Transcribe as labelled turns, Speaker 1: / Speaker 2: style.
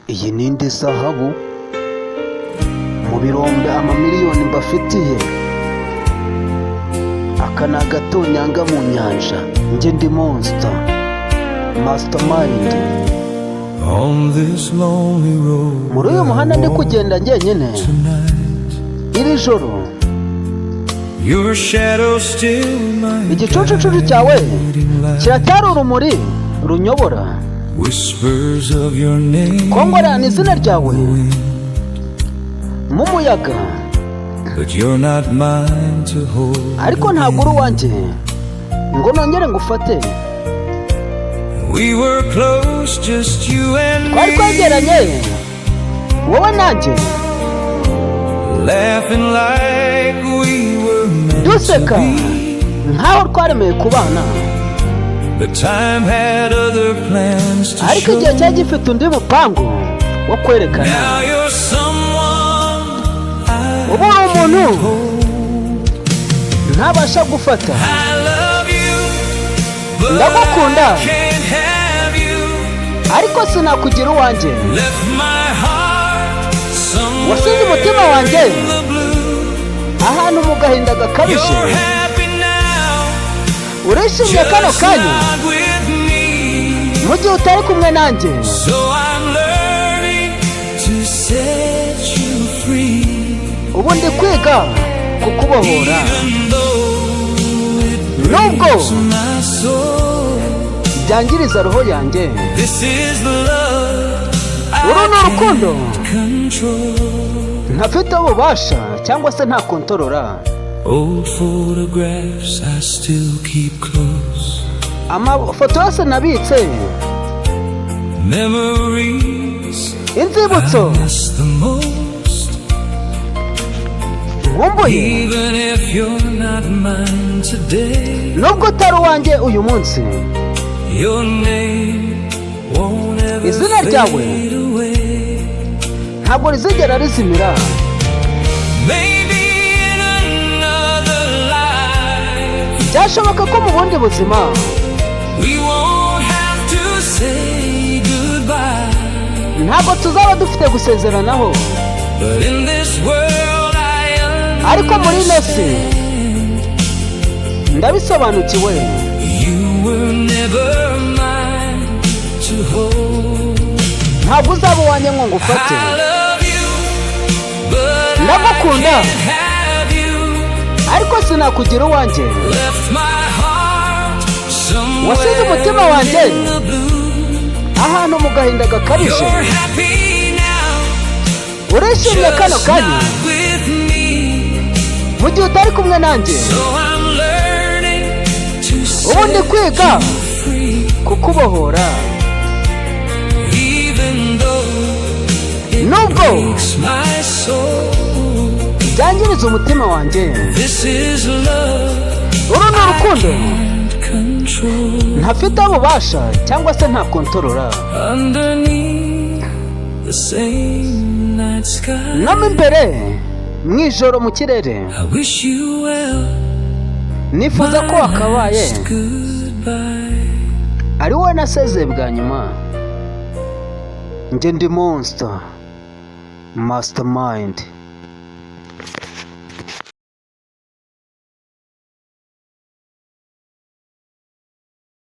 Speaker 1: iyi ni indi zahabu mu birombe amamiliyoni mbafitiye. Aka ni agatonyanga mu nyanja, njye ndi monster mastermind. Muri uyu muhanda ndi kugenda njyenyine iri joro, igicucucucu cyawe kiracyari urumuri runyobora. Kongorana izina ryawe mu muyaga, ariko ntabwo uri uwanjye ngo nongere ngufate. Twari twegeranye wowe nanjye, duseka nkaho twaremeye kubana, ariko igihe cyari gifite undi mupango wo kwerekana. Ubu uri umuntu ntabasha gufata. Ndagukunda ariko sinakugira uwanjye. Wasize umutima wanjye ahantu mu gahinda gakabije. Urishimye kano kanya mu gihe utari kumwe nanjye. Ubu ndi kwiga kukubohora, nubwo byangiriza roho yanjye. Uru ni urukundo ntafite ububasha cyangwa se nta kontorora. Amafoto yose nabitse, inzibutso nkumbuye, nubwo utari uwanjye uyu munsi. Izina ryawe ntabwo rizigera rizimira. Byashoboka ko mu bundi buzima ntabwo tuzaba dufite gusezeranaho, ariko muri ino si ndabisobanukiwe. Ntabwo uzaba uwanjye ngo ngufate. Ndagukunda ariko sinakugira uwanjye. Wasize umutima wanjye ahantu mu gahinda gakabije. Urishimye kano kanya mu gihe utari kumwe nanjye. Ubu ndi kwiga kukubohora, nubwo byangiriza umutima wanjye. Uru ni urukundo ntafite ububasha cyangwa se nta kontorora. Namo imbere mu ijoro mu kirere, nifuza ko wakabaye ari wowe nasezeye bwa nyuma. Njye ndi monster mastermind.